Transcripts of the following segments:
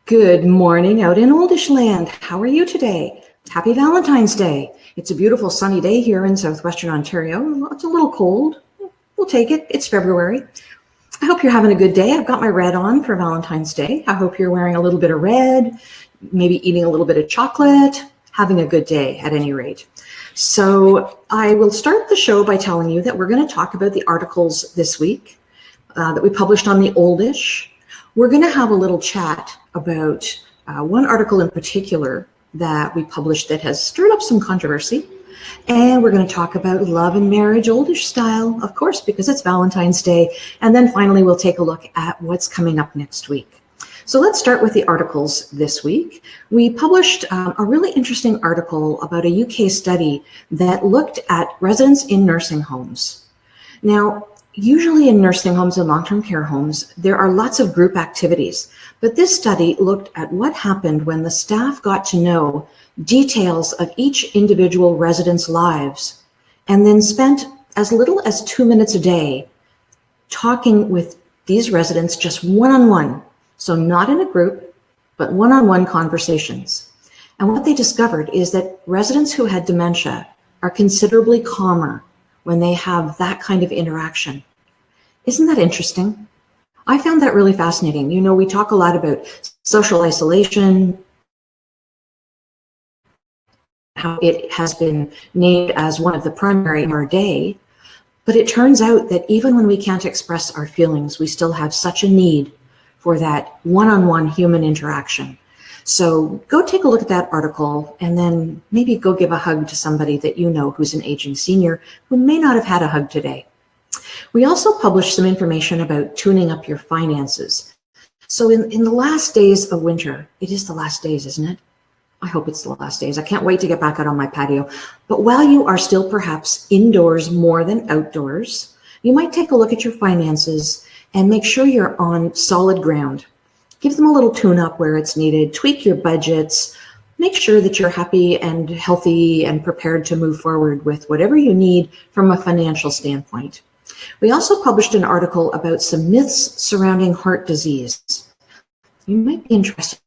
Good morning out in Oldish land. How are you today? Happy Valentine's Day. It's a beautiful sunny day here in southwestern Ontario. It's a little cold. We'll take it. It's February. I hope you're having a good day. I've got my red on for Valentine's Day. I hope you're wearing a little bit of red, maybe eating a little bit of chocolate, having a good day at any rate. So I will start the show by telling you that we're going to talk about the articles this week that we published on the Oldish. We're going to have a little chat about one article in particular that we published that has stirred up some controversy. And we're going to talk about love and marriage Oldish style, of course, because it's Valentine's Day. And then finally, we'll take a look at what's coming up next week. So let's start with the articles this week. We published a really interesting article about a UK study that looked at residents in nursing homes. Now, usually in nursing homes and long-term care homes, there are lots of group activities, but this study looked at what happened when the staff got to know details of each individual resident's lives and then spent as little as 2 minutes a day talking with these residents just one-on-one. So not in a group, but one-on-one conversations. And what they discovered is that residents who had dementia are considerably calmer when they have that kind of interaction. Isn't that interesting? I found that really fascinating. You know, we talk a lot about social isolation, how it has been named as one of the primary in our day, but it turns out that even when we can't express our feelings, we still have such a need for that one-on-one human interaction. So go take a look at that article and then maybe go give a hug to somebody that you know who's an aging senior who may not have had a hug today. We also published some information about tuning up your finances. So in the last days of winter, it is the last days, isn't it? I hope it's the last days. I can't wait to get back out on my patio. But while you are still perhaps indoors more than outdoors, you might take a look at your finances and make sure you're on solid ground. Give them a little tune-up where it's needed, tweak your budgets, make sure that you're happy and healthy and prepared to move forward with whatever you need from a financial standpoint. We also published an article about some myths surrounding heart disease. You might be interested.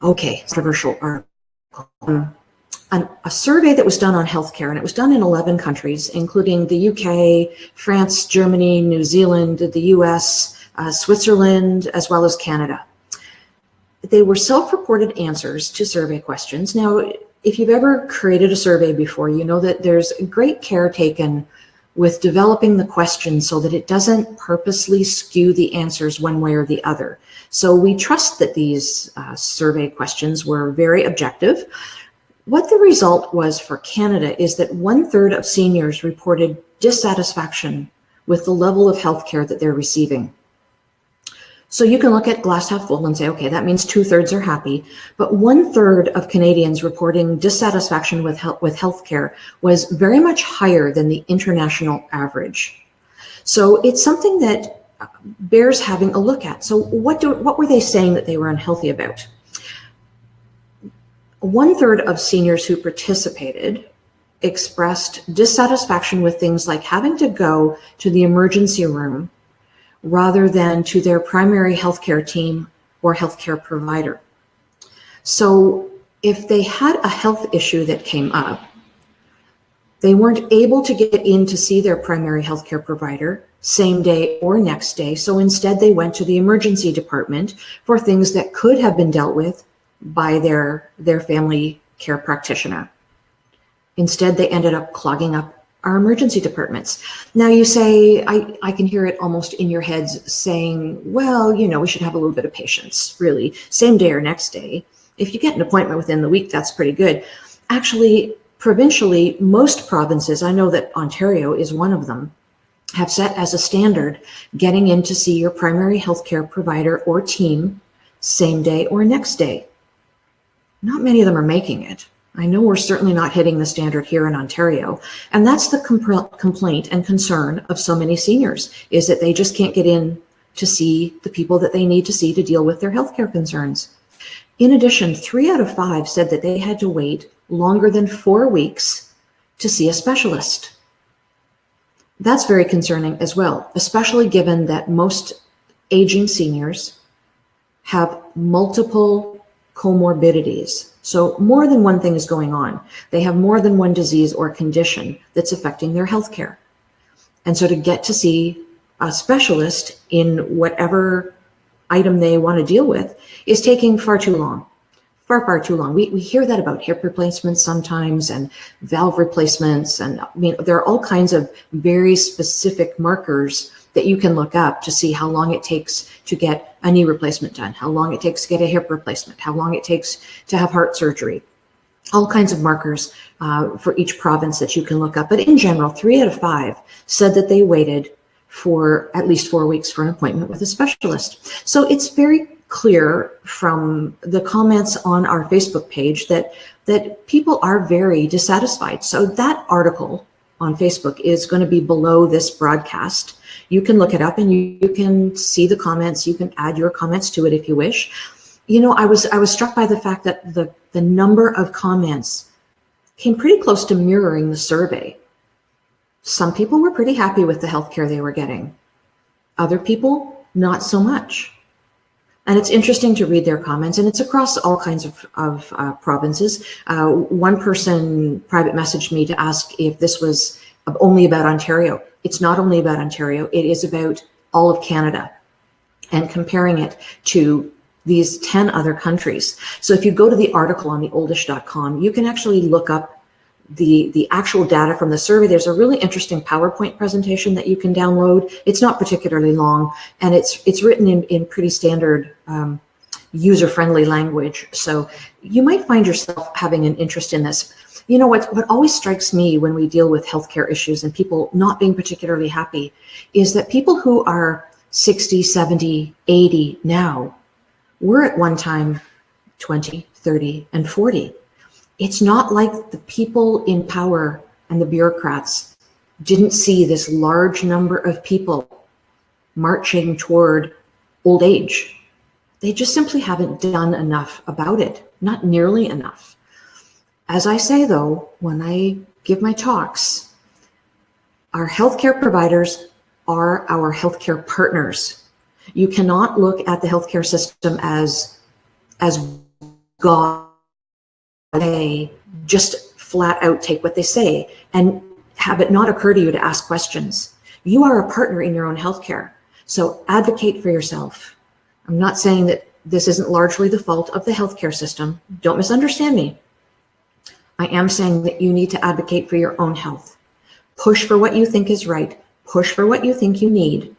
Okay, controversial article. A survey that was done on healthcare, and it was done in 11 countries, including the UK, France, Germany, New Zealand, the US, Switzerland, as well as Canada. They were self-reported answers to survey questions. Now, if you've ever created a survey before, you know that there's great care taken with developing the question so that it doesn't purposely skew the answers one way or the other. So we trust that these survey questions were very objective. What the result was for Canada is that 1/3 of seniors reported dissatisfaction with the level of healthcare that they're receiving. So you can look at glass half full and say, okay, that means 2/3 are happy, but 1/3 of Canadians reporting dissatisfaction with healthcare was very much higher than the international average. So it's something that bears having a look at. So what were they saying that they were unhealthy about? 1/3 of seniors who participated expressed dissatisfaction with things like having to go to the emergency room rather than to their primary healthcare team or healthcare provider. So if they had a health issue that came up, they weren't able to get in to see their primary healthcare provider same day or next day. So instead they went to the emergency department for things that could have been dealt with by their family care practitioner. Instead, they ended up clogging up our emergency departments. Now you say, I can hear it almost in your heads saying, well, you know, we should have a little bit of patience, really, same day or next day. If you get an appointment within the week, that's pretty good. Actually, provincially, most provinces, I know that Ontario is one of them, have set as a standard getting in to see your primary healthcare provider or team same day or next day. Not many of them are making it. I know we're certainly not hitting the standard here in Ontario. And that's the complaint and concern of so many seniors, is that they just can't get in to see the people that they need to see to deal with their healthcare concerns. In addition, 3 out of 5 said that they had to wait longer than 4 weeks to see a specialist. That's very concerning as well, especially given that most aging seniors have multiple comorbidities. So more than one thing is going on. They have more than one disease or condition that's affecting their healthcare. And so to get to see a specialist in whatever item they want to deal with is taking far too long. Far too long. We hear that about hip replacements sometimes and valve replacements. And I mean, there are all kinds of very specific markers that you can look up to see how long it takes to get a knee replacement done, how long it takes to get a hip replacement, how long it takes to have heart surgery, all kinds of markers for each province that you can look up. But in general, 3 out of 5 said that they waited for at least 4 weeks for an appointment with a specialist. So it's very clear from the comments on our Facebook page that people are very dissatisfied. So that article on Facebook is going to be below this broadcast. You can look it up and you can see the comments. You can add your comments to it if you wish. You know, I was struck by the fact that the number of comments came pretty close to mirroring the survey. Some people were pretty happy with the healthcare they were getting. Other people, not so much. And it's interesting to read their comments, and it's across all kinds of provinces. One person private messaged me to ask if this was only about Ontario. It's not only about Ontario, it is about all of Canada and comparing it to these 10 other countries. So if you go to the article on theoldish.com, you can actually look up the actual data from the survey. There's a really interesting PowerPoint presentation that you can download. It's not particularly long, and it's written in pretty standard user-friendly language. So you might find yourself having an interest in this. You know, what always strikes me when we deal with healthcare issues and people not being particularly happy is that people who are 60, 70, 80 now were at one time 20, 30, and 40. It's not like the people in power and the bureaucrats didn't see this large number of people marching toward old age. They just simply haven't done enough about it, not nearly enough. As I say, though, when I give my talks, our healthcare providers are our healthcare partners. You cannot look at the healthcare system as God. They just flat out take what they say and have it not occur to you to ask questions. You are a partner in your own healthcare, so advocate for yourself. I'm not saying that this isn't largely the fault of the healthcare system. Don't misunderstand me. I am saying that you need to advocate for your own health. Push for what you think is right. Push for what you think you need,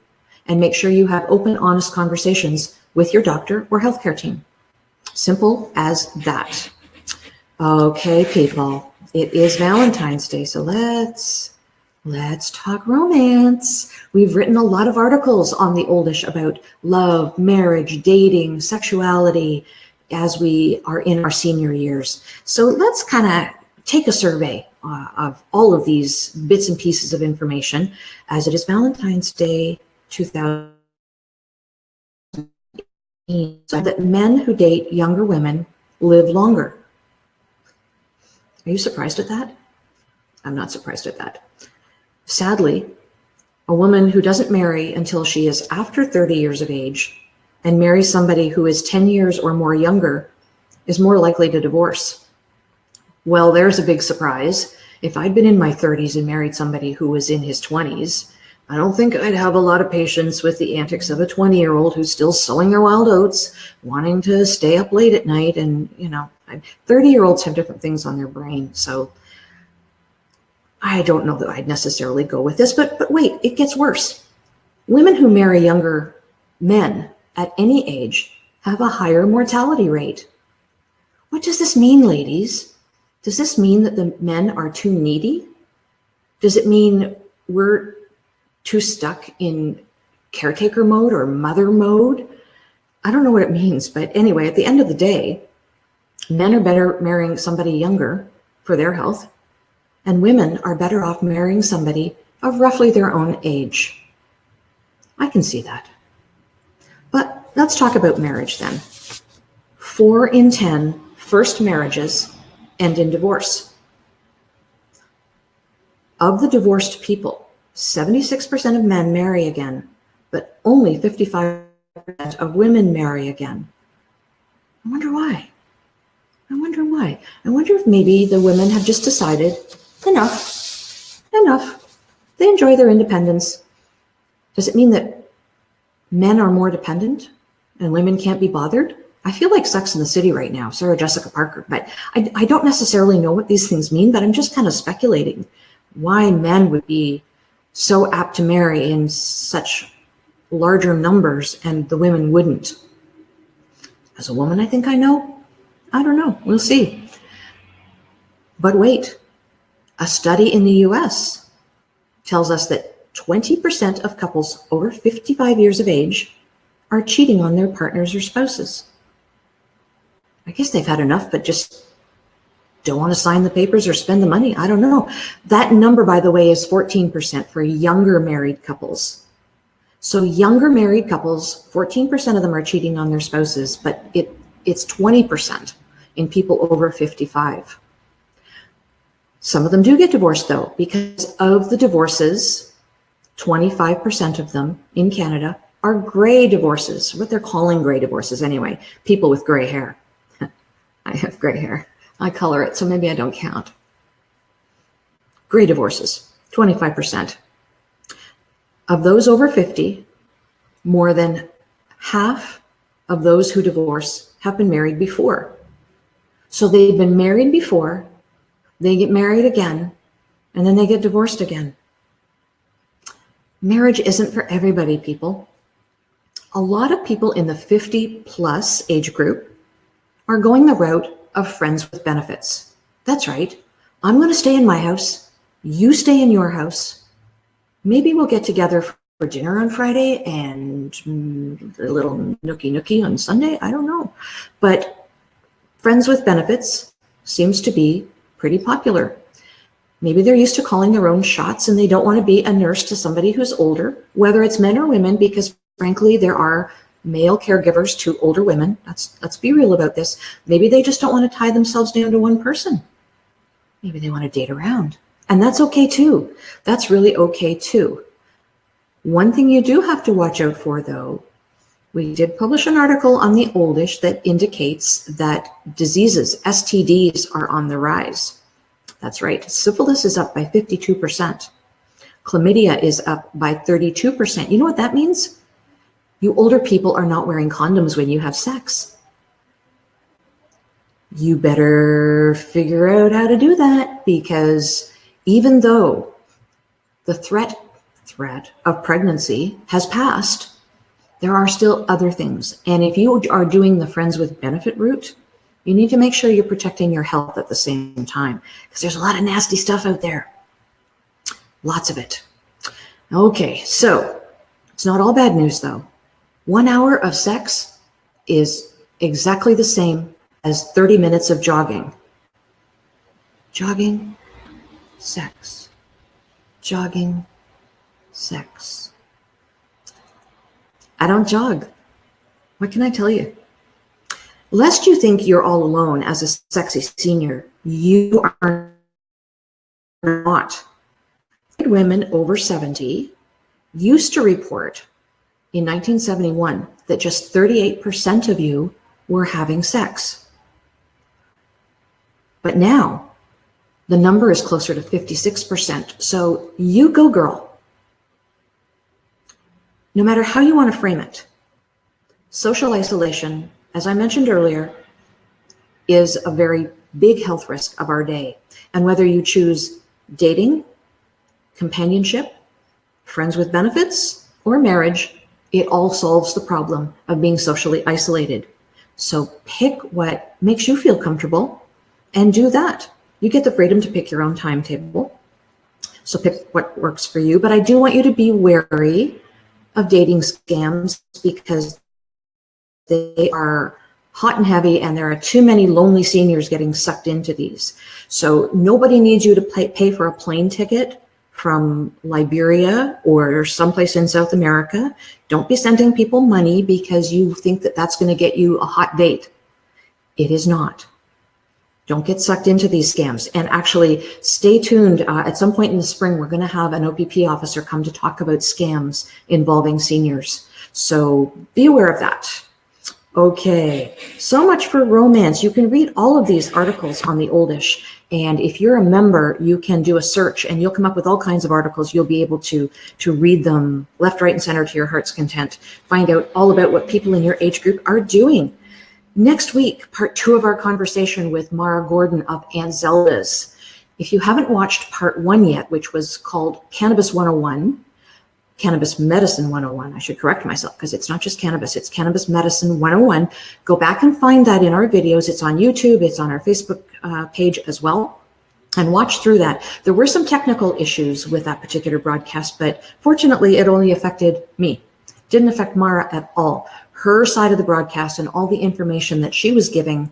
and make sure you have open, honest conversations with your doctor or healthcare team. Simple as that. Okay, people, it is Valentine's Day, so let's talk romance. We've written a lot of articles on the Oldish about love, marriage, dating, sexuality as we are in our senior years. So let's kind of take a survey of all of these bits and pieces of information as it is Valentine's Day 2000. So that men who date younger women live longer. Are you surprised at that? I'm not surprised at that. Sadly, a woman who doesn't marry until she is after 30 years of age and marries somebody who is 10 years or more younger is more likely to divorce. Well, there's a big surprise. If I'd been in my 30s and married somebody who was in his 20s, I don't think I'd have a lot of patience with the antics of a 20-year-old who's still sowing their wild oats, wanting to stay up late at night. And, 30-year-olds have different things on their brain. So I don't know that I'd necessarily go with this, but wait, it gets worse. Women who marry younger men at any age have a higher mortality rate. What does this mean, ladies? Does this mean that the men are too needy? Does it mean we're too stuck in caretaker mode or mother mode? I don't know what it means, but anyway, at the end of the day, men are better marrying somebody younger for their health, and women are better off marrying somebody of roughly their own age. I can see that. But let's talk about marriage then. 4 in 10 first marriages end in divorce. Of the divorced people, 76% of men marry again, but only 55% of women marry again. I wonder why. I wonder why. I wonder if maybe the women have just decided, enough. They enjoy their independence. Does it mean that men are more dependent and women can't be bothered? I feel like Sex in the City right now, Sarah Jessica Parker, but I don't necessarily know what these things mean, but I'm just kind of speculating why men would be so apt to marry in such larger numbers and the women wouldn't. As a woman, I think I know. I don't know. We'll see. But wait, a study in the US tells us that 20% of couples over 55 years of age are cheating on their partners or spouses. I guess they've had enough, but just don't want to sign the papers or spend the money. I don't know. That number, by the way, is 14% for younger married couples. So younger married couples, 14% of them are cheating on their spouses, but it's 20% in people over 55. Some of them do get divorced though, because of the divorces, 25% of them in Canada are gray divorces, what they're calling gray divorces anyway, people with gray hair. I have gray hair. I color it, so maybe I don't count. Gray divorces, 25%. Of those over 50, more than half of those who divorce have been married before. So they've been married before, they get married again, and then they get divorced again. Marriage isn't for everybody, people. A lot of people in the 50 plus age group are going the route of friends with benefits. That's right. I'm going to stay in my house. You stay in your house. Maybe we'll get together for dinner on Friday and a little nookie on Sunday. I don't know. But friends with benefits seems to be pretty popular. Maybe they're used to calling their own shots and they don't want to be a nurse to somebody who's older, whether it's men or women, because frankly, there are male caregivers to older women. Let's be real about this. Maybe they just don't want to tie themselves down to one person. Maybe they want to date around. And that's okay too. That's really okay too. One thing you do have to watch out for though, we did publish an article on the oldish that indicates that diseases, STDs, are on the rise. That's right. Syphilis is up by 52%. Chlamydia is up by 32%. You know what that means? You older people are not wearing condoms when you have sex. You better figure out how to do that, because even though the threat of pregnancy has passed, there are still other things. And if you are doing the friends with benefit route, you need to make sure you're protecting your health at the same time, because there's a lot of nasty stuff out there. Lots of it. Okay, so it's not all bad news though. 1 hour of sex is exactly the same as 30 minutes of jogging. Jogging, sex. Jogging, sex. I don't jog. What can I tell you? Lest you think you're all alone as a sexy senior, you are not. Women over 70 used to report in 1971 that just 38% of you were having sex. But now the number is closer to 56%. So you go, girl. No matter how you want to frame it, social isolation, as I mentioned earlier, is a very big health risk of our day. And whether you choose dating, companionship, friends with benefits, or marriage, it all solves the problem of being socially isolated. So pick what makes you feel comfortable and do that. You get the freedom to pick your own timetable. So pick what works for you. But I do want you to be wary of dating scams, because they are hot and heavy, and there are too many lonely seniors getting sucked into these. So nobody needs you to pay for a plane ticket from Liberia or someplace in South America. Don't be sending people money because you think that that's going to get you a hot date. It is not. Don't get sucked into these scams. And actually, stay tuned. At some point in the spring, we're going to have an OPP officer come to talk about scams involving seniors. So be aware of that. Okay, so much for romance. You can read all of these articles on the Oldish, and if you're a member, you can do a search and you'll come up with all kinds of articles. You'll be able to read them left, right, and center to your heart's content. Find out all about what people in your age group are doing. Next week, part 2 of our conversation with Mara Gordon of Aunt Zelda's. If you haven't watched part 1 yet, which was called Cannabis 101, Cannabis Medicine 101. I should correct myself because it's not just cannabis, it's Cannabis Medicine 101. Go back and find that in our videos. It's on YouTube, it's on our Facebook page as well. And watch through that. There were some technical issues with that particular broadcast, but fortunately it only affected me. It didn't affect Mara at all. Her side of the broadcast and all the information that she was giving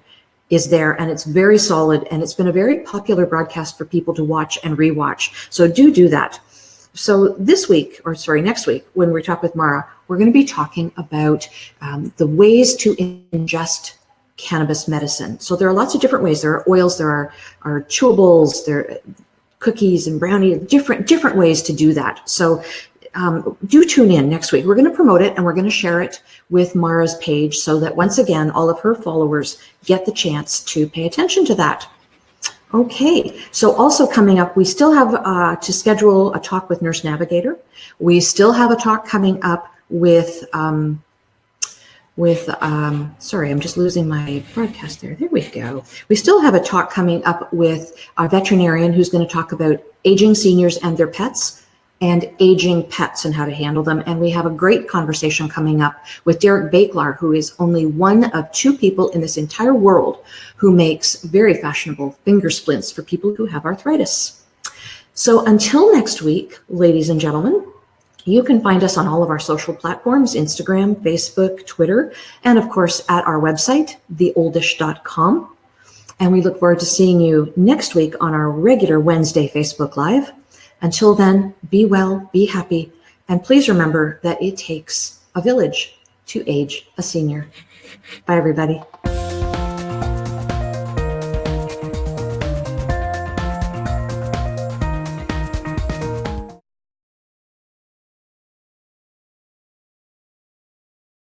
is there, and it's very solid, and it's been a very popular broadcast for people to watch and rewatch. So do that. So next week, when we talk with Mara, we're going to be talking about the ways to ingest cannabis medicine. So there are lots of different ways. There are oils, there are chewables, there are cookies and brownie, different ways to do that. So do tune in next week. We're going to promote it and we're going to share it with Mara's page so that once again, all of her followers get the chance to pay attention to that. Okay, so also coming up, we still have to schedule a talk with Nurse Navigator. We still have a talk coming up with sorry, I'm just losing my broadcast there. There we go. We still have a talk coming up with our veterinarian who's going to talk about aging seniors and their pets and aging pets and how to handle them. And we have a great conversation coming up with Derek Baklar, who is only one of 2 people in this entire world who makes very fashionable finger splints for people who have arthritis. So until next week, ladies and gentlemen, you can find us on all of our social platforms, Instagram, Facebook, Twitter, and of course at our website, theoldish.com. And we look forward to seeing you next week on our regular Wednesday Facebook Live. Until then, be well, be happy, and please remember that it takes a village to age a senior. Bye, everybody.